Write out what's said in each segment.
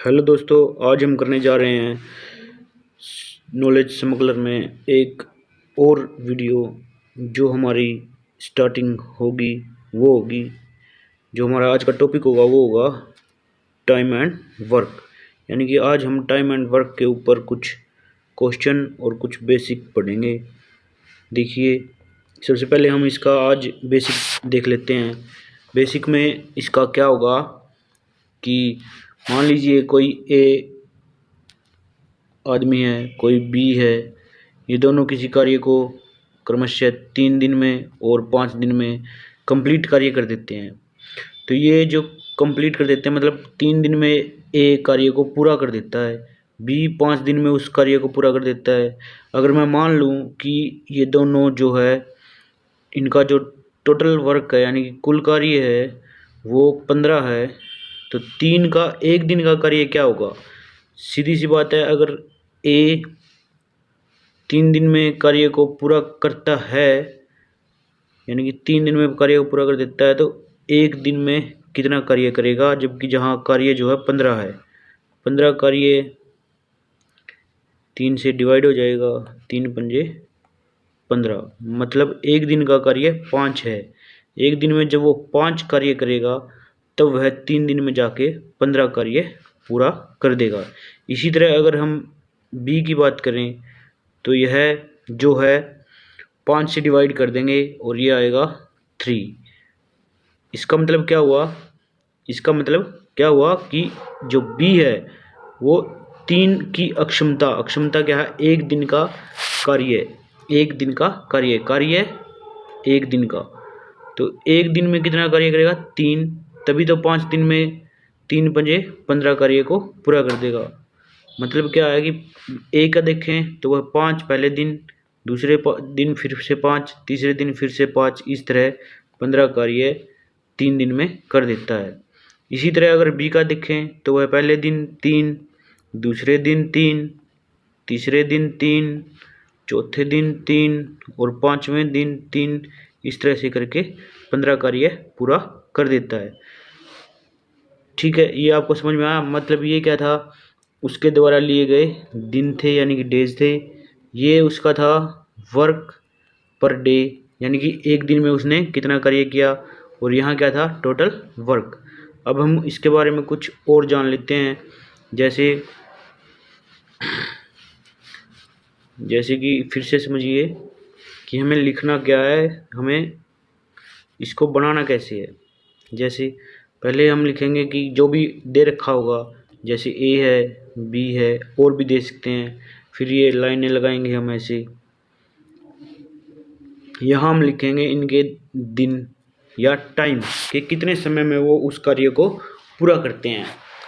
Hello दोस्तों, आज हम करने जा रहे हैं नॉलेज स्मगलर में एक और वीडियो। जो हमारी स्टार्टिंग होगी वो होगी, जो हमारा आज का टॉपिक होगा वो होगा टाइम एंड वर्क। यानी कि आज हम टाइम एंड वर्क के ऊपर कुछ क्वेश्चन और कुछ बेसिक पढ़ेंगे। देखिए, सबसे पहले हम इसका आज बेसिक देख लेते हैं। बेसिक में इसका क्या होगा कि मान लीजिए कोई ए आदमी है, कोई बी है। ये दोनों किसी कार्य को क्रमशः 3 दिन में और 5 दिन में कंप्लीट कार्य कर देते हैं। तो ये जो कंप्लीट कर देते हैं मतलब 3 दिन में ए कार्य को पूरा कर देता है, बी 5 दिन में उस कार्य को पूरा कर देता है। अगर मैं मान लूँ कि ये दोनों जो है, इनका जो टोटल वर्क है यानी कि कुल कार्य है वो 15 है, तो 3 का 1 दिन का कार्य क्या होगा? सीधी सी बात है, अगर ए 3 दिन में कार्य को पूरा करता है यानी कि 3 दिन में कार्य को पूरा कर देता है, तो 1 दिन में कितना कार्य करेगा? जबकि जहाँ कार्य जो है 15 है, 15 कार्य 3 से डिवाइड हो जाएगा, 3×5 = 15, मतलब 1 दिन का कार्य 5 है। 1 दिन में जब वो 5 कार्य करेगा तब वह 3 दिन में जाके 15 कार्य पूरा कर देगा। इसी तरह अगर हम बी की बात करें तो यह जो है 5 से डिवाइड कर देंगे और ये आएगा 3। इसका मतलब क्या हुआ? इसका मतलब क्या हुआ कि जो बी है वो 3 की अक्षमता क्या है? 1 दिन का कार्य, 1 दिन का कार्य 1 दिन का। तो 1 दिन में कितना कार्य करेगा? 3। तभी तो 5 दिन में 3×5 = 15 कार्य को पूरा कर देगा। मतलब क्या है कि ए का देखें तो वह 5 पहले दिन, दूसरे दिन फिर से 5, तीसरे दिन फिर से 5, इस तरह 15 कार्य 3 दिन में कर देता है। इसी तरह अगर बी का देखें तो वह पहले दिन 3, दूसरे दिन 3, तीसरे दिन 3, चौथे दिन 3 और 5वें दिन 3, इस तरह से करके 15 कार्य पूरा कर देता है। ठीक है, ये आपको समझ में आया? मतलब ये क्या था, उसके द्वारा लिए गए दिन थे यानी कि डेज थे। ये उसका था वर्क पर डे, यानी कि 1 दिन में उसने कितना कार्य किया, और यहाँ क्या था? Total work. अब हम इसके बारे में कुछ और जान लेते हैं। जैसे कि फिर से समझिए कि हमें लिखना क्या है, हमें इसको बनाना कैसे है। जैसे पहले हम लिखेंगे कि जो भी दे रखा होगा, जैसे ए है, बी है, और भी दे सकते हैं। फिर ये लाइनें लगाएंगे हम ऐसे। यहाँ हम लिखेंगे इनके दिन या टाइम कि कितने समय में वो उस कार्य को पूरा करते हैं।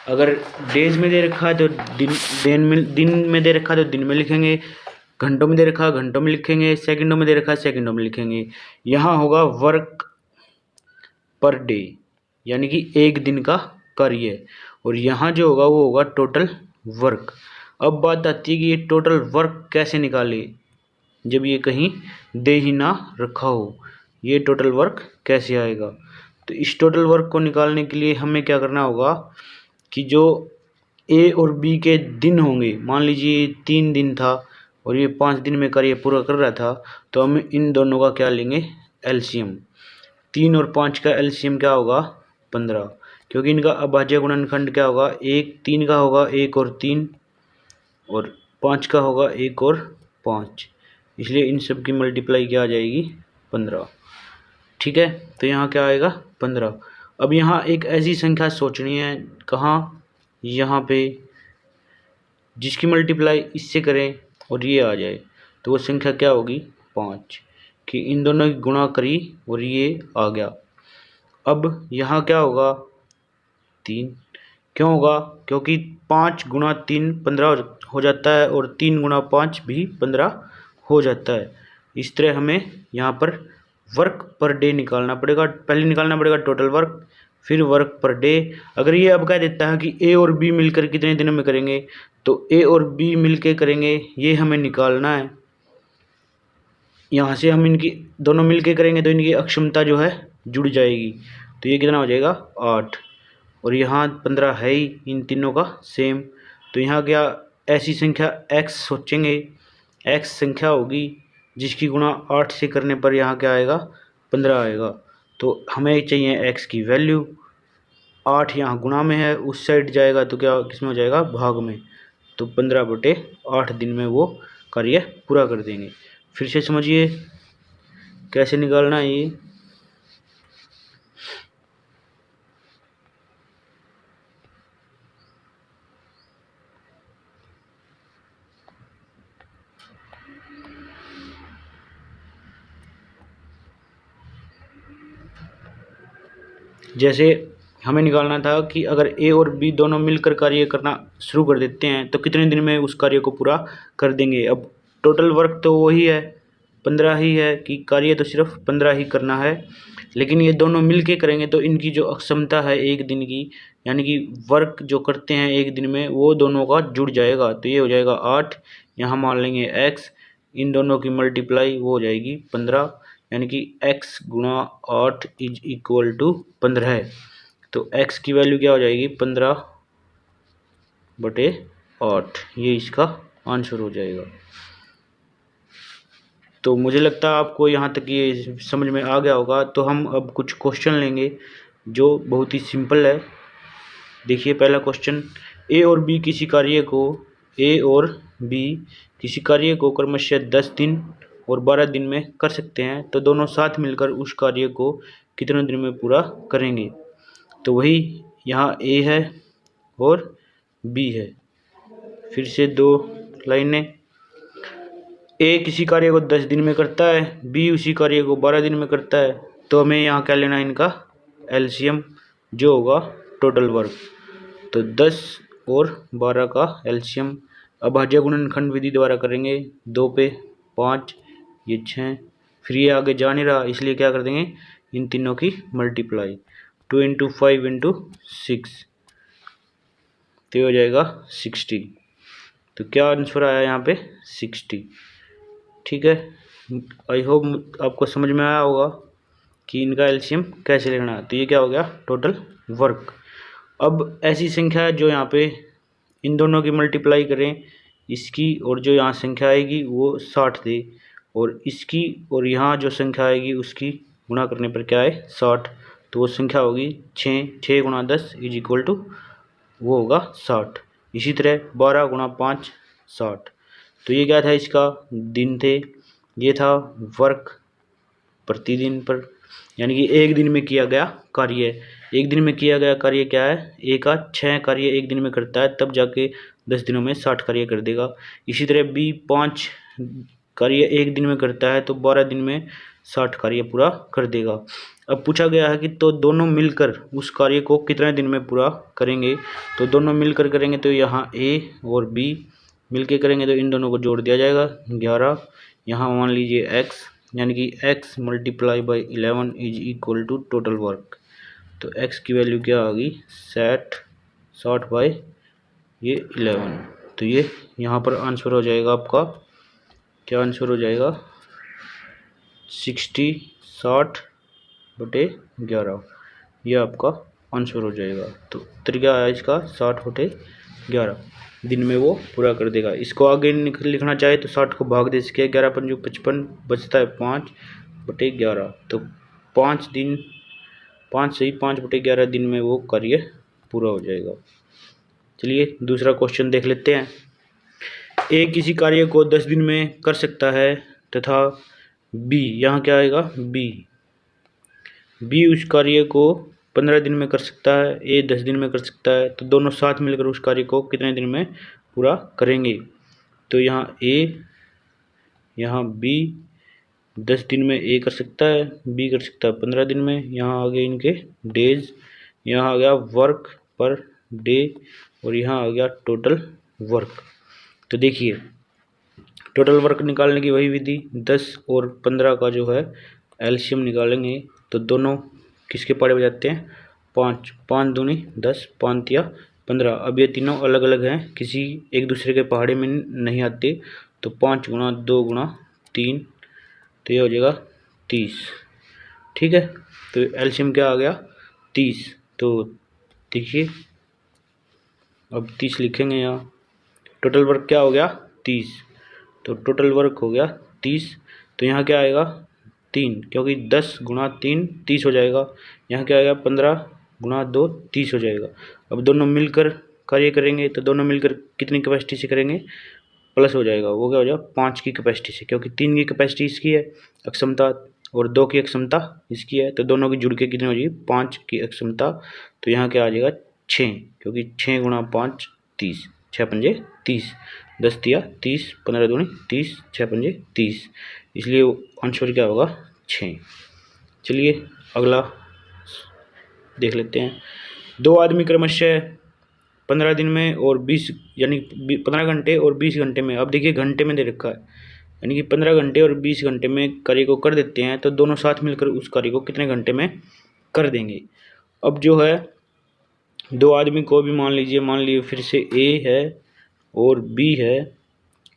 अगर डेज में दे रखा है तो दिन में दे रखा है तो दिन में लिखेंगे, घंटों में दे रखा है घंटों में लिखेंगे, सेकंडों में दे रखा है सेकंडों में लिखेंगे। यहाँ होगा वर्क पर डे यानी कि 1 दिन का कार्य, और यहाँ जो होगा वो होगा टोटल वर्क। अब बात आती है कि ये टोटल वर्क कैसे निकाले जब ये कहीं दे ही ना रखा हो। ये टोटल वर्क कैसे आएगा? तो इस टोटल वर्क को निकालने के लिए हमें क्या करना होगा कि जो ए और बी के दिन होंगे, मान लीजिए 3 दिन था और ये 5 दिन में कार्य पूरा कर रहा था, तो हम इन दोनों का क्या लेंगे? एलसीएम। 3 और 5 का एलसीएम क्या होगा? 15, क्योंकि इनका अभाज्य गुणनखंड क्या होगा? 3 का होगा 1 और 3, और 5 का होगा 1 और 5, इसलिए इन सब की मल्टीप्लाई क्या आ जाएगी? 15। ठीक है, तो यहाँ क्या आएगा? 15। अब यहाँ एक ऐसी संख्या सोचनी है, कहाँ? यहाँ पे, जिसकी मल्टीप्लाई इससे करें और ये आ जाए, तो वो संख्या क्या होगी? 5, कि इन दोनों की गुणा करी और ये आ गया। अब यहाँ क्या होगा? 3। क्यों होगा? क्योंकि 5×3 15 हो जाता है, और 3×5 भी 15 हो जाता है। इस तरह हमें यहाँ पर वर्क पर डे निकालना पड़ेगा। पहले निकालना पड़ेगा टोटल वर्क, फिर वर्क पर डे। अगर ये अब कह देता है कि ए और बी मिलकर कितने दिनों में करेंगे, तो ए और बी मिलकर करेंगे, ये हमें निकालना है। यहाँ से हम इनकी दोनों मिलकर करेंगे तो इनकी अक्षमता जो है जुड़ जाएगी, तो ये कितना हो जाएगा? 8। और यहाँ 15 है ही इन तीनों का सेम। तो यहाँ क्या ऐसी संख्या x सोचेंगे, x संख्या होगी जिसकी गुणा 8 से करने पर यहाँ क्या आएगा 15 आएगा। तो हमें चाहिए x की वैल्यू। 8 यहाँ गुणा में है, उस साइड जाएगा तो क्या किस में हो जाएगा भाग में। तो 15/8 दिन में वो कार्य पूरा कर देंगे। फिर से समझिए कैसे निकालना है ये। जैसे हमें निकालना था कि अगर ए और बी दोनों मिलकर कार्य करना शुरू कर देते हैं तो कितने दिन में उस कार्य को पूरा कर देंगे। अब टोटल वर्क तो वही है 15 ही है कि कार्य तो सिर्फ 15 ही करना है, लेकिन ये दोनों मिल के करेंगे तो इनकी जो अक्षमता है एक दिन की, यानी कि वर्क जो करते हैं एक दिन में वो दोनों का जुड़ जाएगा। तो ये हो जाएगा 8, यहाँ मान लेंगे x, इन दोनों की मल्टीप्लाई वो हो जाएगी 15, यानी कि x गुणा 8 इज इक्वल टू 15 है। तो x की वैल्यू क्या हो जाएगी 15/8, ये इसका आंसर हो जाएगा। तो मुझे लगता है आपको यहाँ तक ये समझ में आ गया होगा। तो हम अब कुछ क्वेश्चन लेंगे जो बहुत ही सिंपल है। देखिए पहला क्वेश्चन, ए और बी किसी कार्य को क्रमशः 10 दिन और 12 दिन में कर सकते हैं, तो दोनों साथ मिलकर उस कार्य को कितने दिन में पूरा करेंगे। तो वही यहाँ ए है और बी है। फिर से दो लाइनें, ए किसी कार्य को 10 दिन में करता है, बी उसी कार्य को 12 दिन में करता है। तो हमें यहाँ क्या लेना है इनका एलसीएम, जो होगा टोटल वर्क। तो 10 और 12 का एलसीएम अभाज्य गुणनखंड विधि द्वारा करेंगे। 2 पे 5, ये 6, फिर ये आगे जा नहीं रहा इसलिए क्या कर देंगे इन तीनों की मल्टीप्लाई। 2 × 5 × 6, तो ये हो जाएगा 60। तो क्या आंसर आया यहाँ पे 60। ठीक है, आई होप आपको समझ में आया होगा कि इनका एलसीएम कैसे लेना है। तो ये क्या हो गया टोटल वर्क। अब ऐसी संख्या जो यहाँ पे इन दोनों की मल्टीप्लाई करें, इसकी और जो यहाँ संख्या आएगी वो 60 दे, और इसकी और यहाँ जो संख्या आएगी उसकी गुणा करने पर क्या है 60। तो वो संख्या होगी 6 × 10 इज इक्वल टू वो होगा 60। इसी तरह 12 × 5 60। तो ये क्या था इसका दिन थे, ये था वर्क प्रतिदिन पर, यानी कि एक दिन में किया गया कार्य। एक दिन में किया गया कार्य क्या है, ए का 6 कार्य एक दिन में करता है, तब जाके 10 दिनों में 60 कार्य कर देगा। इसी तरह बी 5 कार्य एक दिन में करता है तो 12 दिन में 60 कार्य पूरा कर देगा। अब पूछा गया है कि तो दोनों मिलकर उस कार्य को कितने दिन में पूरा करेंगे। तो दोनों मिलकर करेंगे तो यहाँ ए और बी मिलकर करेंगे तो इन दोनों को जोड़ दिया जाएगा 11। यहाँ मान लीजिए x, यानी कि x × 11 is equal to total work. तो x की वैल्यू क्या आ गई 60 ये 11। तो ये यहाँ पर आंसर हो जाएगा आपका, क्या आंसर हो जाएगा 60/11, ये आपका आंसर हो जाएगा। तो उत्तर क्या आया इसका 60/11 दिन में वो पूरा कर देगा। इसको आगे लिखना चाहे तो 60 को भाग दे सके, 11 × 5 = 55, बचता है 5/11। तो 5 दिन 5/11 दिन में वो कार्य पूरा हो जाएगा। चलिए दूसरा क्वेश्चन देख लेते हैं। ए किसी कार्य को 10 दिन में कर सकता है तथा बी, यहाँ क्या आएगा बी उस कार्य को 15 दिन में कर सकता है, ए 10 दिन में कर सकता है, तो दोनों साथ मिलकर उस कार्य को कितने दिन में पूरा करेंगे। तो यहाँ ए, यहाँ बी 10 दिन में ए कर सकता है, बी कर सकता है 15 दिन में। यहाँ आ गए इनके डेज, यहाँ आ गया वर्क पर डे, और यहाँ आ गया टोटल वर्क। तो देखिए टोटल वर्क निकालने की वही विधि, 10 और 15 का जो है एलसीएम निकालेंगे। तो दोनों किसके पहाड़े बजाते हैं 5, 5 दूनी 10, 5 तिया 15। अब ये तीनों अलग अलग हैं, किसी एक दूसरे के पहाड़े में नहीं आते। तो 5 × 2 × 3, तो ये हो जाएगा 30। ठीक है, तो एलसीएम क्या आ गया 30। तो देखिए अब 30 लिखेंगे यहाँ। टोटल वर्क क्या हो गया 30, तो टोटल वर्क हो गया 30। तो यहाँ क्या आएगा 3, क्योंकि 10 गुणा 3 30 हो जाएगा। यहाँ क्या आएगा 15 गुणा 2 30 हो जाएगा। अब दोनों मिलकर कार्य करेंगे तो दोनों मिलकर कितनी कैपेसिटी से करेंगे, प्लस हो जाएगा। वो क्या हो जाएगा 5 की कैपेसिटी से, क्योंकि 3 की कैपेसिटी इसकी है अक्षमता और 2 की अक्षमता इसकी है, तो दोनों की जुड़ के कितनी हो जाएगी 5 की अक्षमता। तो यहाँ क्या आ जाएगा 6, क्योंकि 6 गुणा 5 30, 6 पंजे 30, 10 दिया 30, 15 दूनी 30, 6 पंजे 30, इसलिए आंसर क्या होगा 6। चलिए अगला देख लेते हैं। 2 आदमी क्रमशः 15 दिन में और 20 यानी 15 घंटे और 20 घंटे में, अब देखिए घंटे में दे रखा है, यानी कि 15 घंटे और 20 घंटे में कार्य को कर देते हैं, तो दोनों साथ मिलकर उस कार्य को कितने घंटे में कर देंगे। अब जो है 2 आदमी को भी मान लीजिए फिर से ए है और बी है।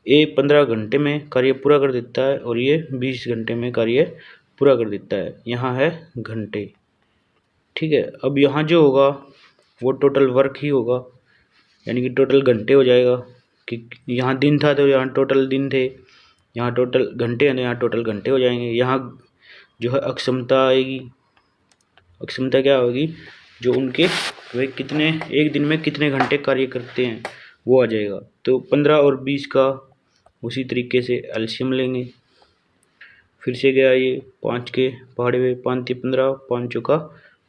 ए 15 घंटे में कार्य पूरा कर देता है और ये 20 घंटे में कार्य पूरा कर देता है। यहाँ है घंटे, ठीक है। अब यहाँ जो होगा वो टोटल वर्क ही होगा, यानी कि टोटल घंटे हो जाएगा, कि यहाँ दिन था तो यहाँ टोटल दिन थे, यहाँ टोटल घंटे हैं तो यहाँ टोटल घंटे हो जाएंगे। यहाँ जो है अक्षमता आएगी, अक्षमता क्या होगी, जो उनके वे कितने एक दिन में कितने घंटे कार्य करते हैं वो आ जाएगा। तो 15 और 20 का उसी तरीके से एलसीएम लेंगे। फिर से गया ये 5 के पहाड़े हुए, 5 3 15, 5 चौका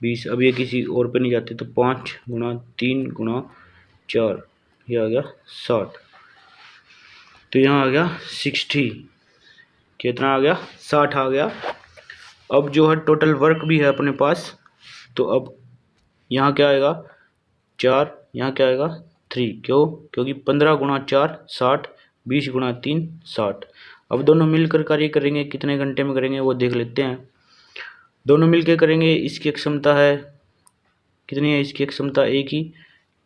20। अब ये किसी और पे नहीं जाते, तो 5 गुणा 3 गुणा 4, ये आ गया 60। तो यहाँ आ गया 60, कितना आ गया 60 आ गया। अब जो है टोटल वर्क भी है अपने पास, तो अब यहाँ क्या आएगा 4, यहाँ क्या आएगा 3, क्यों, क्योंकि 15 गुणा 4 60, 20 गुणा 3 60। अब दोनों मिलकर कार्य करेंगे, कितने घंटे में करेंगे वो देख लेते हैं। दोनों मिलकर करेंगे, इसकी क्षमता है कितनी है, इसकी क्षमता ए की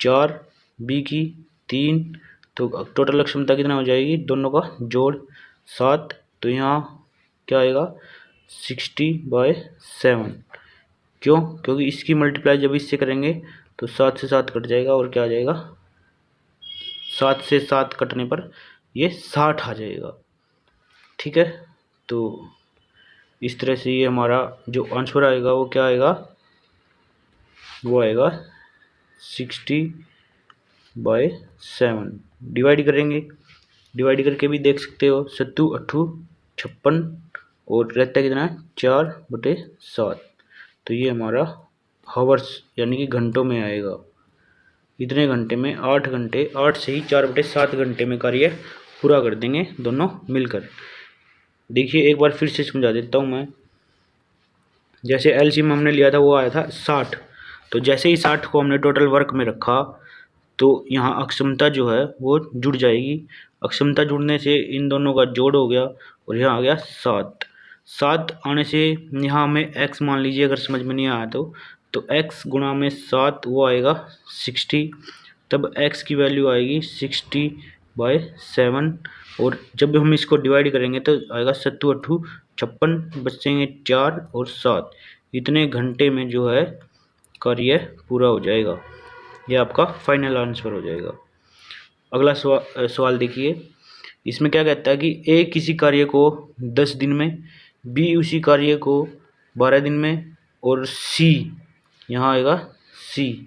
4, बी की 3, तो टोटल क्षमता कितना हो जाएगी दोनों का जोड़ 7। तो यहाँ क्या आएगा 60/7, क्यों, क्योंकि इसकी मल्टीप्लाई जब इससे करेंगे तो 7 से 7 कट जाएगा और क्या आ जाएगा 7 से 7 कटने पर ये 60 आ जाएगा, ठीक है। तो इस तरह से ये हमारा जो आंसर आएगा वो क्या आएगा, वो आएगा 60/7। डिवाइड करेंगे, डिवाइड करके भी देख सकते हो, 7 8 56 और रहता है कितना 4/7। तो ये हमारा हावर्स यानी कि घंटों में आएगा। इतने घंटे में 8 घंटे, 8 से ही 4/7 घंटे में कार्य पूरा कर देंगे दोनों मिलकर। देखिए एक बार फिर से समझा देता हूँ मैं। जैसे एलसीएम हमने लिया था वो आया था 60, तो जैसे ही 60 को हमने टोटल वर्क में रखा तो यहाँ अक्षमता जो है वो जुड़ जाएगी। अक्षमता जुड़ने से इन दोनों का जोड़ हो गया और यहाँ आ गया 7। 7 आने से यहाँ हमें x मान लीजिए, अगर समझ में नहीं आया तो x गुणा में 7 वो आएगा 60। तब x की वैल्यू आएगी 60/7, और जब हम इसको डिवाइड करेंगे तो आएगा 7 8 56, बचेंगे 4 और 7। इतने घंटे में जो है कार्य पूरा हो जाएगा। ये आपका फाइनल आंसर हो जाएगा। अगला सवाल देखिए, इसमें क्या कहता है कि ए किसी कार्य को 10 दिन में, बी उसी कार्य को 12 दिन में, और सी, यहाँ आएगा सी,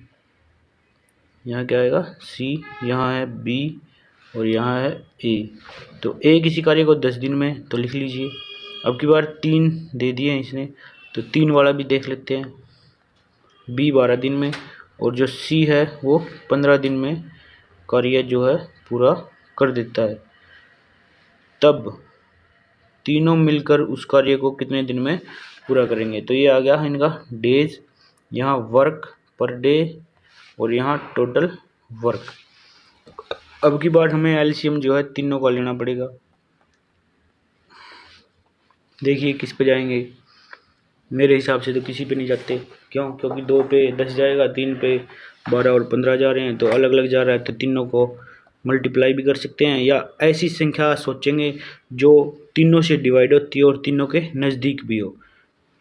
यहाँ क्या आएगा सी, यहाँ है बी और यहाँ है ए। तो ए किसी कार्य को 10 दिन में, तो लिख लीजिए। अब की बार 3 दे दिए हैं इसने, तो 3 वाला भी देख लेते हैं। बी 12 दिन में और जो सी है वो 15 दिन में कार्य जो है पूरा कर देता है। तब तीनों मिलकर उस कार्य को कितने दिन में पूरा करेंगे। तो ये आ गया इनका डेज, यहाँ वर्क पर डे और यहाँ टोटल वर्क। अब की बार हमें एलसीएम जो है तीनों का लेना पड़ेगा। देखिए किस पे जाएंगे, मेरे हिसाब से तो किसी पे नहीं जाते, क्यों, क्योंकि 2 पे 10 जाएगा, 3 पे 12 और 15 जा रहे हैं, तो अलग अलग जा रहा है, तो तीनों को मल्टीप्लाई भी कर सकते हैं, या ऐसी संख्या सोचेंगे जो तीनों से डिवाइड होती है और तीनों के नज़दीक भी हो,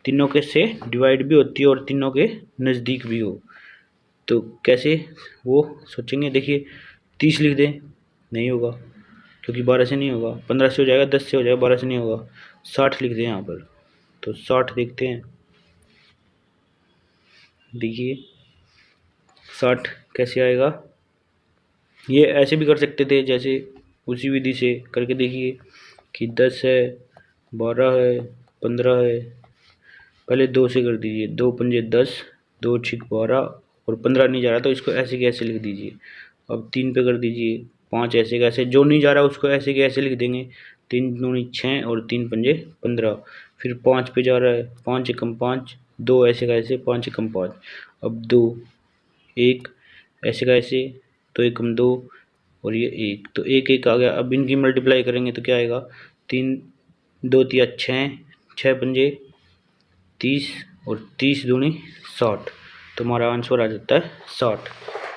तीनों के से डिवाइड भी होती है और तीनों के नज़दीक भी हो। तो कैसे वो सोचेंगे, देखिए 30 लिख दें, नहीं होगा क्योंकि 12 से नहीं होगा, 15 से हो जाएगा, 10 से हो जाएगा, 12 से नहीं होगा। 60 लिख दें यहाँ पर, तो 60 देखते हैं, देखिए 60 कैसे आएगा। ये ऐसे भी कर सकते थे, जैसे उसी विधि से करके देखिए कि 10 है, 12 है, 15 है। पहले 2 से कर दीजिए, 2 पंजे 10, 2 छिक 12 और 15 नहीं जा रहा तो इसको ऐसे के ऐसे लिख दीजिए। अब 3 पे कर दीजिए, 5 ऐसे का ऐसे, जो नहीं जा रहा उसको ऐसे के ऐसे लिख देंगे। 3 दूनी 6 और 3 पंजे 15। फिर 5 पे जा रहा है, 5 एकम 5, 2 ऐसे का ऐसे, 5 एकम 5। अब 2, 1 ऐसे का ऐसे, 2 एकम 2 और ये 1, तो 1 1 आ गया। अब इनकी मल्टीप्लाई करेंगे तो क्या आएगा, 3 2 तिया 6, 6 पंजे 30 और 30 दूनी 60, तो हमारा आंसर आ जाता है 60।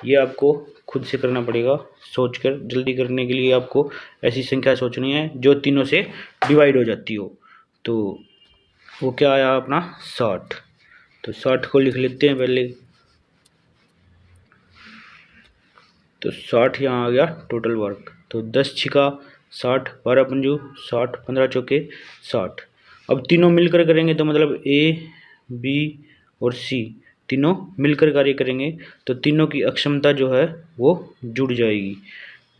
ये आपको खुद से करना पड़ेगा, सोचकर। जल्दी करने के लिए आपको ऐसी संख्या सोचनी है जो तीनों से डिवाइड हो जाती हो। तो वो क्या आया अपना 60, तो 60 को लिख लेते हैं पहले। तो 60 यहाँ आ गया टोटल वर्क। तो 10 छिका 60, 12 पंजू 60, 15 चौके 60। अब तीनों मिलकर करेंगे तो मतलब ए बी और सी तीनों मिलकर कार्य करेंगे तो तीनों की अक्षमता जो है वो जुड़ जाएगी।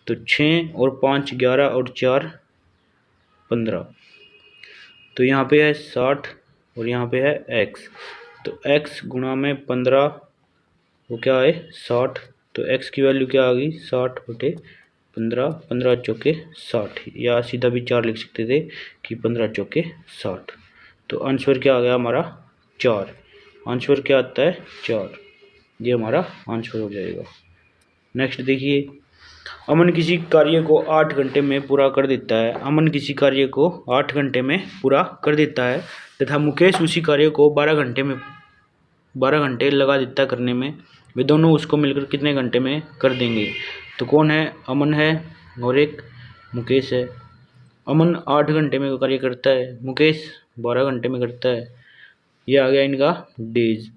तो 6 और 5 11 और 4 15। तो यहाँ पे है 60 और यहाँ पे है x, तो x गुणा में 15 वो क्या है 60। तो x की वैल्यू क्या आ गई 60 बटे 15, 15 चौके 60, या सीधा भी 4 लिख सकते थे कि 15 चौके 60। तो आंसर क्या आ गया हमारा 4। आंसर क्या आता है 4, ये हमारा आंसर हो जाएगा। नेक्स्ट देखिए, अमन किसी कार्य को 8 घंटे में पूरा कर देता है। अमन किसी कार्य को 8 घंटे में पूरा कर देता है तथा मुकेश उसी कार्य को 12 घंटे लगा देता है करने में। वे दोनों उसको मिलकर कितने घंटे में कर देंगे। तो कौन है, अमन है और एक मुकेश है। अमन 8 घंटे में कार्य करता है, मुकेश 12 घंटे में करता है। ये आ गया इनका डेज।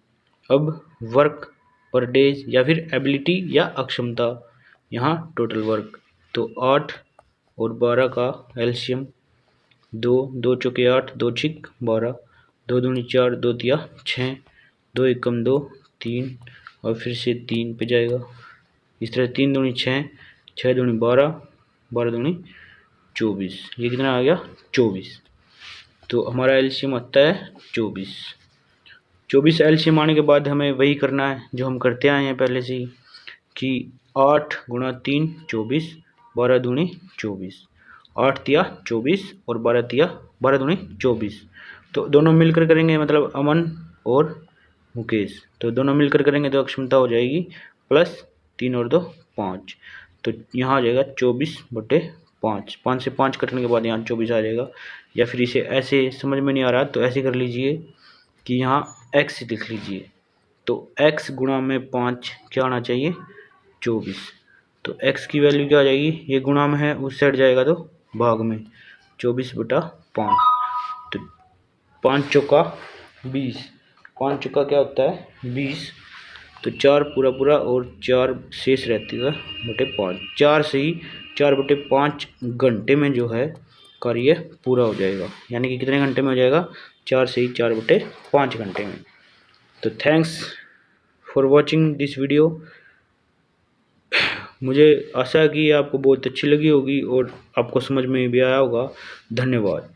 अब वर्क पर डेज या फिर एबिलिटी या अक्षमता, यहाँ टोटल वर्क। तो 8 और 12 का एलसीएम 2, 2 चौके 8, 2 छिक 12, 2 दूनी 4, 2 तिया 6, 2 एकम 2, 3 और फिर से 3 पे जाएगा। इस तरह 3 दूनी 6, 6 दूनी 12, 12 दूनी 24। ये कितना आ गया 24। तो हमारा एलसीएम आता है 24। 24 एलसीएम आने के बाद हमें वही करना है जो हम करते आए हैं पहले से ही, कि 8 गुणा 3 24, 12 दूनी 24, 8 तिया 24 और 12 तिया 12 दूनी 24। तो दोनों मिलकर करेंगे, मतलब अमन और मुकेश, तो दोनों मिलकर करेंगे तो अक्षमता हो जाएगी प्लस 3 और 2 5। तो यहाँ आ जाएगा 24 बटे 5, 5 से 5 कटने के बाद यहाँ 24 आ जाएगा। या फिर इसे ऐसे समझ में नहीं आ रहा तो ऐसे कर लीजिए कि यहाँ x लिख लीजिए। तो x गुणा में 5 क्या आना चाहिए 24। तो x की वैल्यू क्या आ जाएगी, ये गुणा में है उस साइड जाएगा तो भाग में, 24 बटा 5। तो 5 चौका 20, 5 चौका क्या होता है 20। तो 4 पूरा पूरा और 4 शेष रहती है बटे 5। 4 से ही 4 बटे 5 घंटे में जो है कार्य पूरा हो जाएगा। यानी कि कितने घंटे में हो जाएगा, 4 से ही 4 बटे 5 घंटे में। तो thanks for watching this video. मुझे आशा है कि आपको बहुत अच्छी लगी होगी और आपको समझ में भी आया होगा। धन्यवाद।